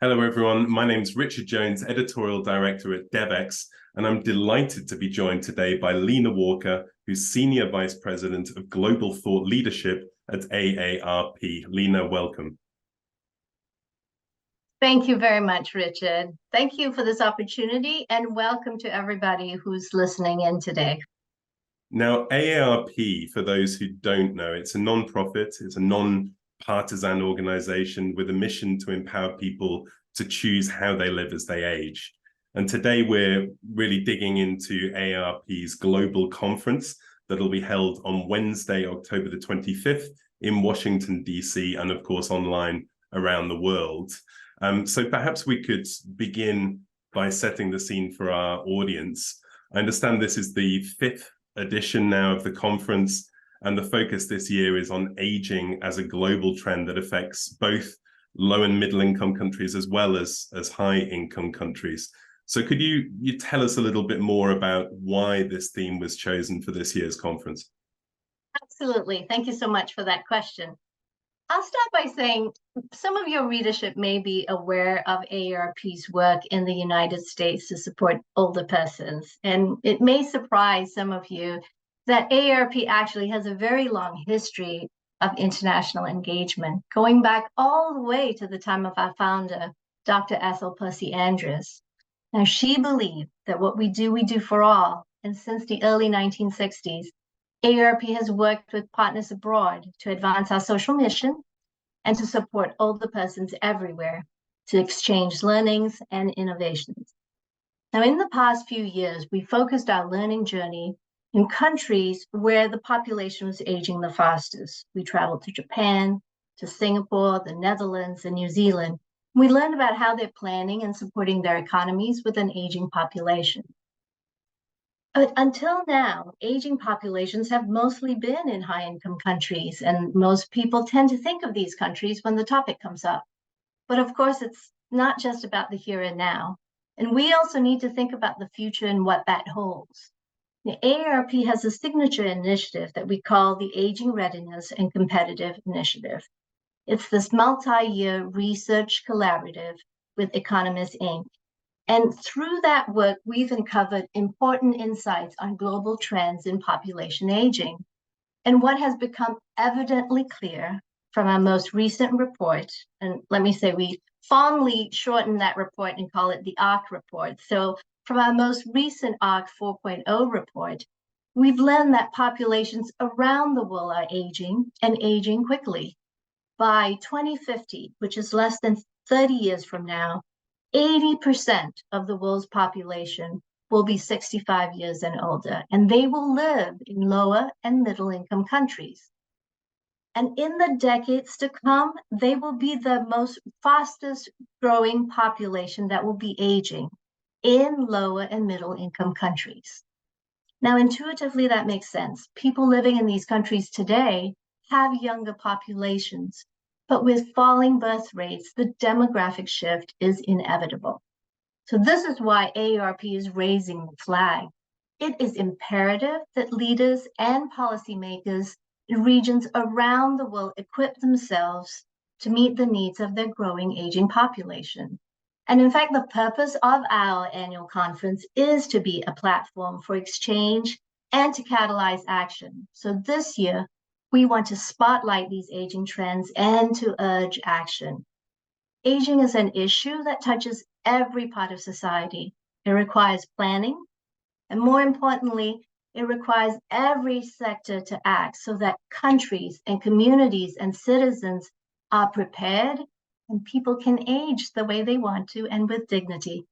Hello, everyone. My name is Richard Jones, Editorial Director at Devex, and I'm delighted to be joined today by Lina Walker, who's Senior Vice President of Global Thought Leadership at AARP. Lina, welcome. Thank you very much, Richard. Thank you for this opportunity, and welcome to everybody who's listening in today. Now, AARP, for those who don't know, it's a non-profit, it's a non-partisan organization with a mission to empower people to choose how they live as they age. And today we're really digging into AARP's global conference that'll be held on Wednesday, October the 25th in Washington, D.C., and of course online around the world. So perhaps we could begin by setting the scene for our audience. I understand this is the 5th edition now of the conference, and the focus this year is on aging as a global trend that affects both low and middle income countries as well as high income countries. So could you tell us a little bit more about why this theme was chosen for this year's conference? Absolutely. Thank you so much for that question. I'll start by saying some of your readership may be aware of AARP's work in the United States to support older persons. And it may surprise some of you that AARP actually has a very long history of international engagement, going back all the way to the time of our founder, Dr. Ethel Percy Andrus. Now, she believed that what we do for all. And since the early 1960s, AARP has worked with partners abroad to advance our social mission and to support older persons everywhere to exchange learnings and innovations. Now, in the past few years, we focused our learning journey in countries where the population was aging the fastest. We traveled to Japan, to Singapore, the Netherlands, and New Zealand. We learned about how they're planning and supporting their economies with an aging population. But until now, aging populations have mostly been in high-income countries, and most people tend to think of these countries when the topic comes up. But of course, it's not just about the here and now. And we also need to think about the future and what that holds. The AARP has a signature initiative that we call the Aging Readiness and Competitive Initiative. It's this multi-year research collaborative with Economist Inc. And through that work, we've uncovered important insights on global trends in population aging. And what has become evidently clear from our most recent report, and let me say we fondly shorten that report and call it the AARP report. So from our most recent AARP 4.0 report, we've learned that populations around the world are aging and aging quickly. By 2050, which is less than 30 years from now, 80% of the world's population will be 65 years and older, and they will live in lower and middle income countries. And in the decades to come, they will be the most fastest growing population that will be aging in lower and middle income countries. Now, intuitively, that makes sense. People living in these countries today have younger populations. But with falling birth rates, the demographic shift is inevitable. So this is why AARP is raising the flag. It is imperative that leaders and policymakers in regions around the world equip themselves to meet the needs of their growing aging population. And in fact, the purpose of our annual conference is to be a platform for exchange and to catalyze action. So this year, we want to spotlight these aging trends and to urge action. Aging is an issue that touches every part of society. It requires planning, and more importantly, it requires every sector to act so that countries and communities and citizens are prepared and people can age the way they want to and with dignity.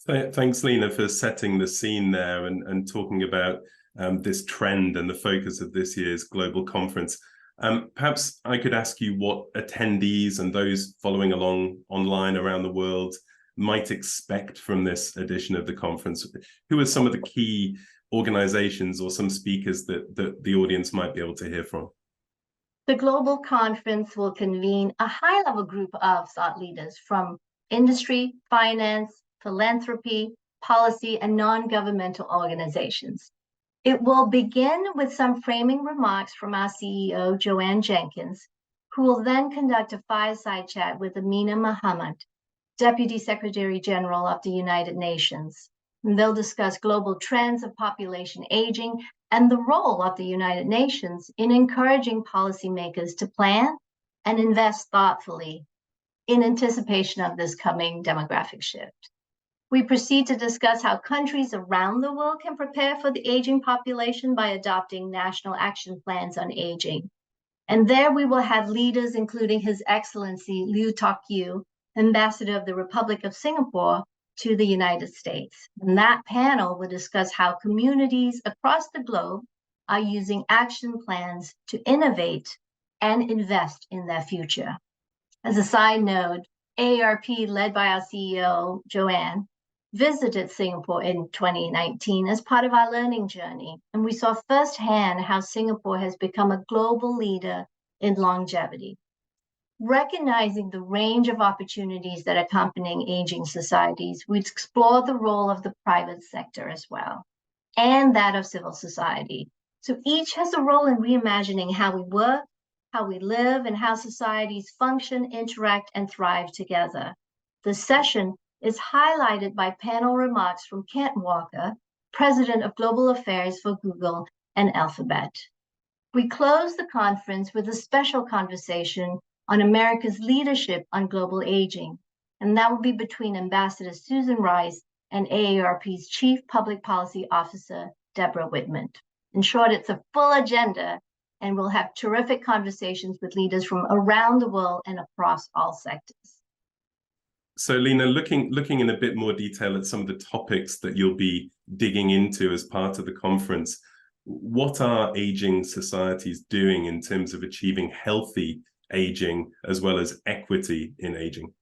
Thanks, Lina, for setting the scene there and talking about this trend and the focus of this year's global conference. Perhaps I could ask you what attendees and those following along online around the world might expect from this edition of the conference. Who are some of the key organizations or some speakers that the audience might be able to hear from? The global conference will convene a high-level group of thought leaders from industry, finance, philanthropy, policy, and non-governmental organizations. It will begin with some framing remarks from our CEO, Joanne Jenkins, who will then conduct a fireside chat with Amina Mohammed, Deputy Secretary General of the United Nations. And they'll discuss global trends of population aging and the role of the United Nations in encouraging policymakers to plan and invest thoughtfully in anticipation of this coming demographic shift. We proceed to discuss how countries around the world can prepare for the aging population by adopting national action plans on aging. And there we will have leaders, including His Excellency Liu Tak-yu, Ambassador of the Republic of Singapore to the United States. And that panel will discuss how communities across the globe are using action plans to innovate and invest in their future. As a side note, AARP, led by our CEO, Joanne, visited Singapore in 2019 as part of our learning journey, and we saw firsthand how Singapore has become a global leader in longevity. Recognizing the range of opportunities that accompany aging societies, we explore the role of the private sector as well, and that of civil society. So each has a role in reimagining how we work, how we live, and how societies function, interact, and thrive together. The session is highlighted by panel remarks from Kent Walker, President of Global Affairs for Google and Alphabet. We close the conference with a special conversation on America's leadership on global aging, and that will be between Ambassador Susan Rice and AARP's Chief Public Policy Officer, Deborah Whitman. In short, it's a full agenda, and we'll have terrific conversations with leaders from around the world and across all sectors. So, Lina, looking in a bit more detail at some of the topics that you'll be digging into as part of the conference, what are aging societies doing in terms of achieving healthy aging as well as equity in aging?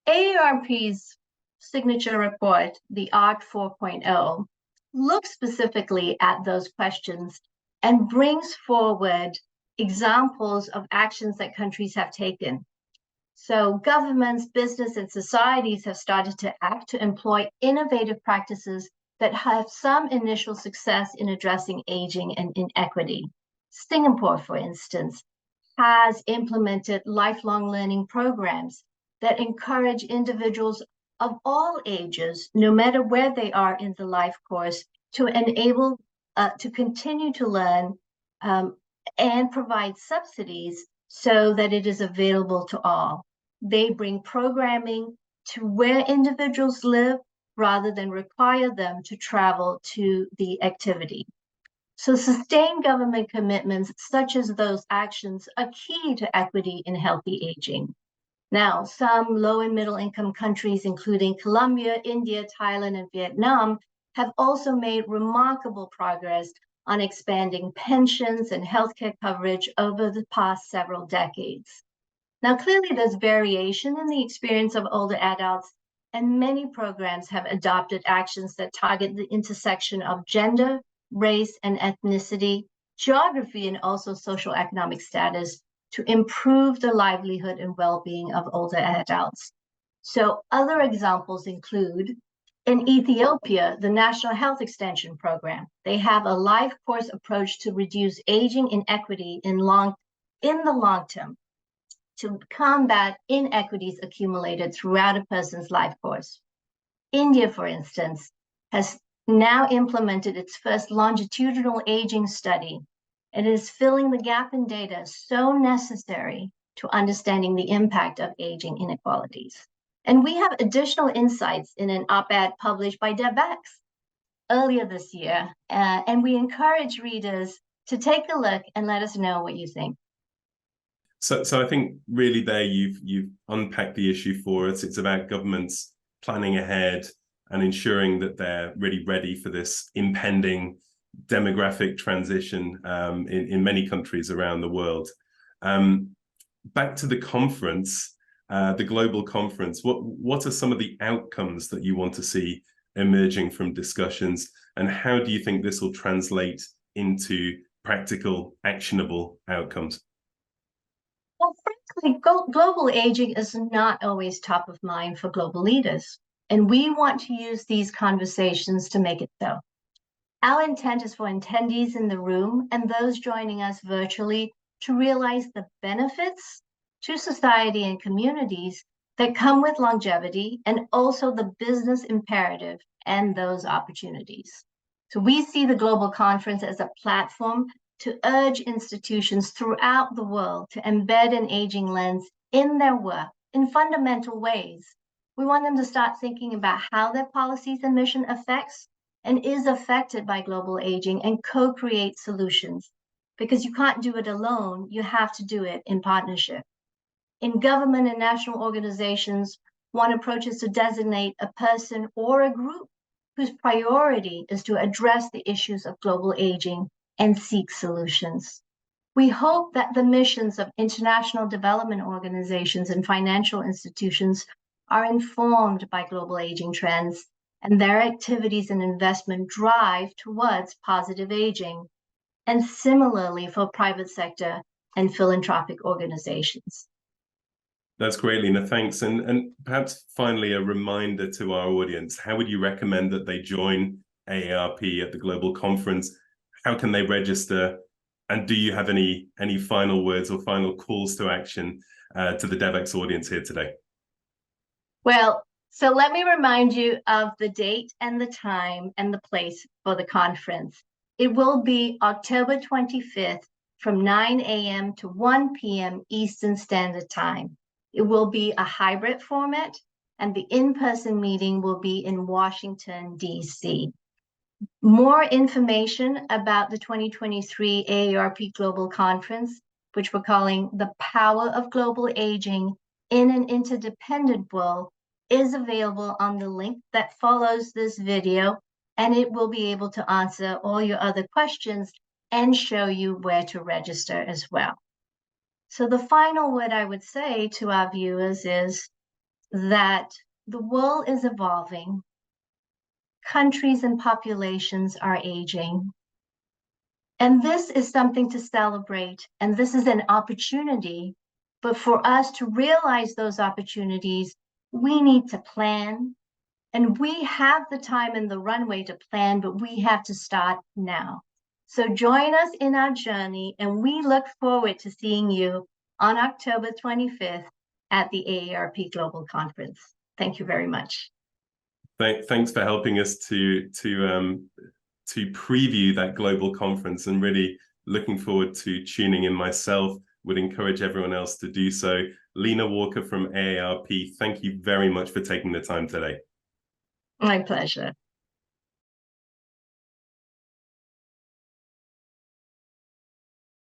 AARP's signature report, the ARC 4.0, looks specifically at those questions and brings forward examples of actions that countries have taken. So governments, business, and societies have started to act to employ innovative practices that have some initial success in addressing aging and inequity. Singapore, for instance, has implemented lifelong learning programs that encourage individuals of all ages, no matter where they are in the life course, to enable to continue to learn and provide subsidies so that it is available to all. They bring programming to where individuals live rather than require them to travel to the activity. So sustained government commitments such as those actions are key to equity in healthy aging. Now, some low and middle income countries, including Colombia, India, Thailand, and Vietnam, have also made remarkable progress on expanding pensions and healthcare coverage over the past several decades. Now, clearly there's variation in the experience of older adults, and many programs have adopted actions that target the intersection of gender, race and ethnicity, geography, and also social economic status to improve the livelihood and well-being of older adults. So other examples include in Ethiopia, the National Health Extension Program. They have a life course approach to reduce aging inequity in the long term to combat inequities accumulated throughout a person's life course. India, for instance, has now implemented its first longitudinal aging study and is filling the gap in data so necessary to understanding the impact of aging inequalities. And we have additional insights in an op-ed published by Devex earlier this year, and we encourage readers to take a look and let us know what you think. So I think really there you've unpacked the issue for us. It's about governments planning ahead and ensuring that they're really ready for this impending demographic transition in many countries around the world. Back to the conference, the global conference, what are some of the outcomes that you want to see emerging from discussions, and how do you think this will translate into practical, actionable outcomes? Well, frankly, global aging is not always top of mind for global leaders, and we want to use these conversations to make it so. Our intent is for attendees in the room and those joining us virtually to realize the benefits to society and communities that come with longevity, and also the business imperative and those opportunities. So we see the global conference as a platform to urge institutions throughout the world to embed an aging lens in their work in fundamental ways. We want them to start thinking about how their policies and mission affects and is affected by global aging, and co-create solutions. Because you can't do it alone, you have to do it in partnership. In government and national organizations, one approach is to designate a person or a group whose priority is to address the issues of global aging and seek solutions. We hope that the missions of international development organizations and financial institutions are informed by global aging trends, and their activities and investment drive towards positive aging, and similarly for private sector and philanthropic organizations. That's great, Lina. Thanks. And perhaps finally, a reminder to our audience, how would you recommend that they join AARP at the global conference? How can they register? And do you have any final words or final calls to action to the Devex audience here today? Well, so let me remind you of the date and the time and the place for the conference. It will be October 25th from 9 a.m. to 1 p.m. Eastern Standard Time. It will be a hybrid format, and the in-person meeting will be in Washington, D.C. More information about the 2023 AARP Global Conference, which we're calling The Power of Global Aging in an Interdependent World, is available on the link that follows this video, and it will be able to answer all your other questions and show you where to register as well. So the final word I would say to our viewers is that the world is evolving. Countries and populations are aging. And this is something to celebrate, and this is an opportunity. But for us to realize those opportunities, we need to plan. And we have the time and the runway to plan, but we have to start now. So join us in our journey, and we look forward to seeing you on October 25th at the AARP Global Conference. Thank you very much. Thanks for helping us to preview that global conference, and really looking forward to tuning in myself. Would encourage everyone else to do so. Lina Walker from AARP, thank you very much for taking the time today. My pleasure.